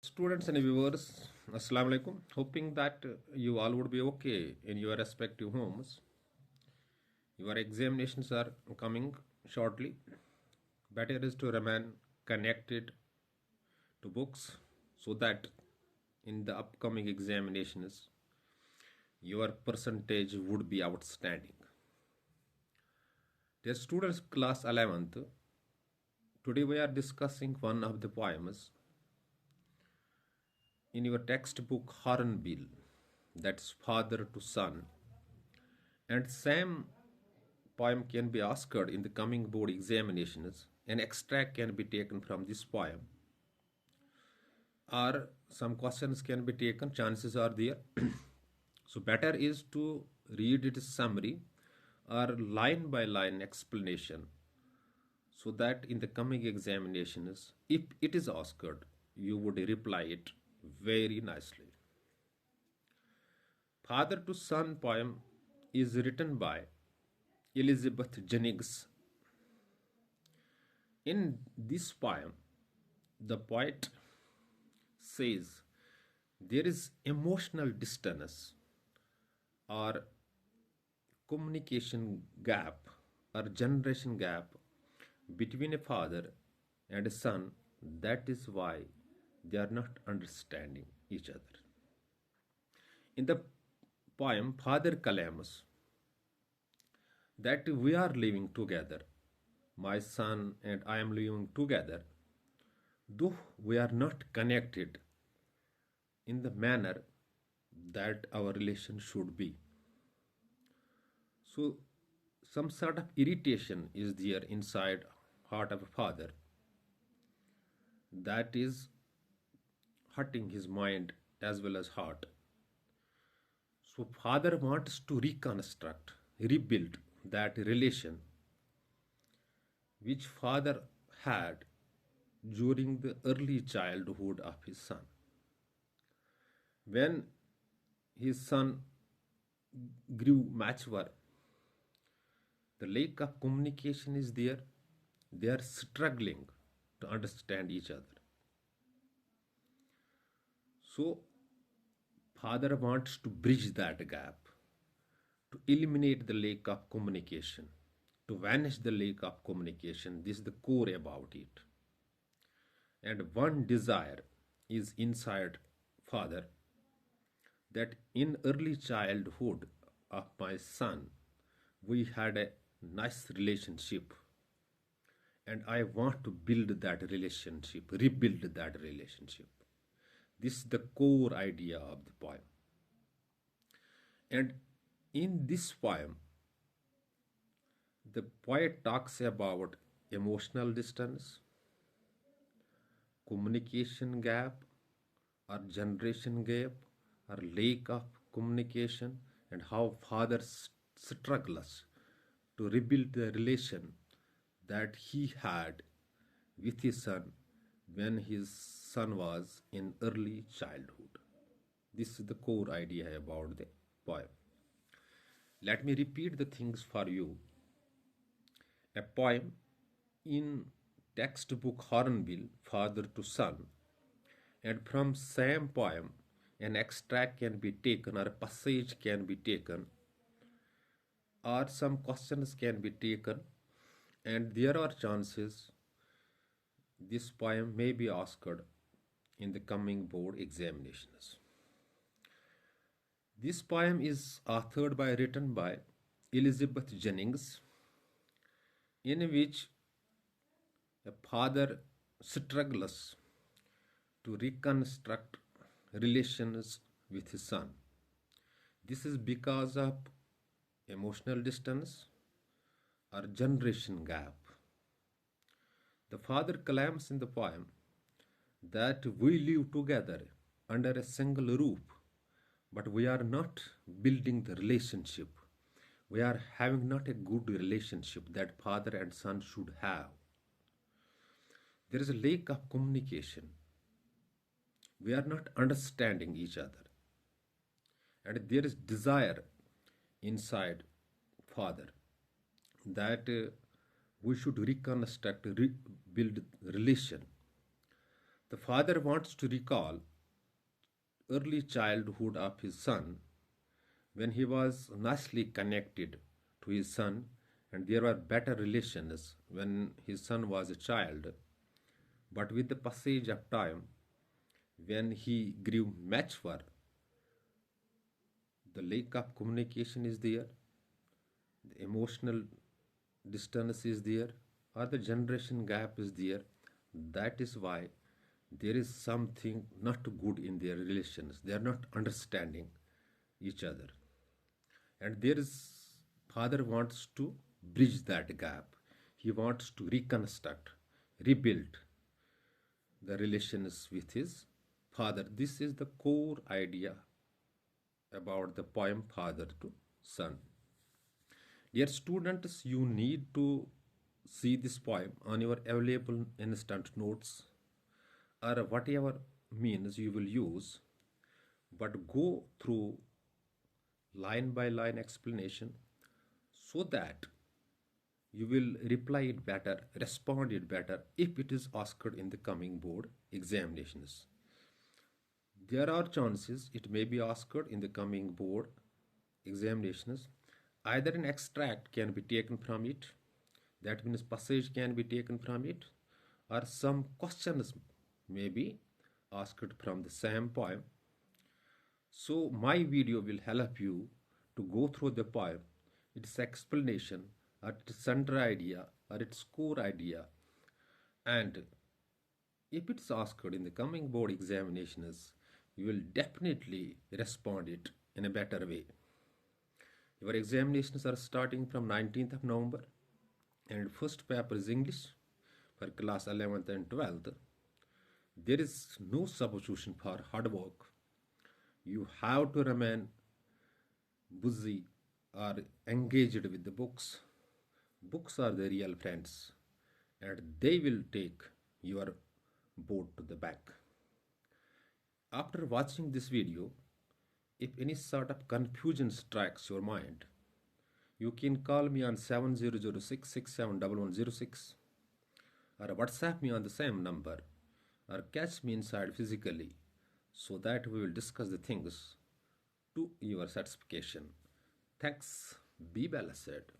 Students and viewers, Assalamu alaikum. Hoping that you all would be okay in your respective homes. Your examinations are coming shortly. Better is to remain connected to books so that in the upcoming examinations your percentage would be outstanding. Dear students, class 11th, today we are discussing one of the poems in your textbook Hornbill, that's father to son, and same poem can be asked in the coming board examinations. An extract can be taken from this poem, or some questions can be taken, chances are there. So better is to read its summary or line by line explanation, so that in the coming examinations, if it is asked, you would reply it very nicely. Father to Son poem is written by Elizabeth Jennings. In this poem, the poet says there is emotional distance or communication gap or generation gap between a father and a son. That is why they are not understanding each other. In the poem, father claims that we are living together. My son and I am living together, though we are not connected in the manner that our relation should be. So, some sort of irritation is there inside heart of a father that is hurting his mind as well as heart. So, father wants to reconstruct, rebuild that relation which father had during the early childhood of his son. When his son grew mature, the lack of communication is there. They are struggling to understand each other. So, father wants to bridge that gap, to eliminate the lack of communication, to vanish the lack of communication. This is the core about it. And one desire is inside father, that in early childhood of my son, we had a nice relationship, and I want to build that relationship, rebuild that relationship. This is the core idea of the poem. And in this poem, the poet talks about emotional distance, communication gap, or generation gap, or lack of communication, and how father struggles to rebuild the relation that he had with his son when his son was in early childhood. This is the core idea about the poem. Let me repeat the things for you. A poem in textbook Hornbill, Father to Son, and from same poem an extract can be taken or a passage can be taken or some questions can be taken, and there are chances this poem may be asked in the coming board examinations. This poem is authored by written by Elizabeth Jennings, in which a father struggles to reconstruct relations with his son. This is because of emotional distance or generation gap. The father claims in the poem that we live together under a single roof, but we are not building the relationship. We are having not a good relationship that father and son should have. There is a lack of communication. We are not understanding each other. And there is desire inside father that we should reconstruct, rebuild relation. The father wants to recall early childhood of his son when he was nicely connected to his son and there were better relations when his son was a child. But with the passage of time, when he grew mature, the lack of communication is there, the emotional distance is there, or the generation gap is there. That is why there is something not good in their relations. They are not understanding each other. And there is father wants to bridge that gap. He wants to reconstruct, rebuild the relations with his father. This is the core idea about the poem Father to Son. Dear students, you need to see this poem on your available instant notes or whatever means you will use, but go through line by line explanation so that you will reply it better, respond it better if it is asked in the coming board examinations. There are chances it may be asked in the coming board examinations. Either an extract can be taken from it, that means passage can be taken from it, or some questions may be asked from the same poem. So my video will help you to go through the poem, its explanation, or its center idea, or its core idea, and if it's asked in the coming board examinations, you will definitely respond it in a better way. Your examinations are starting from 19th of November and first paper is English for class 11th and 12th. There is no substitution for hard work. You have to remain busy or engaged with the books. Books are the real friends and they will take your boat to the bank. After watching this video, if any sort of confusion strikes your mind, you can call me on 7006671106 or WhatsApp me on the same number or catch me inside physically so that we will discuss the things to your satisfaction. Thanks. Be blessed.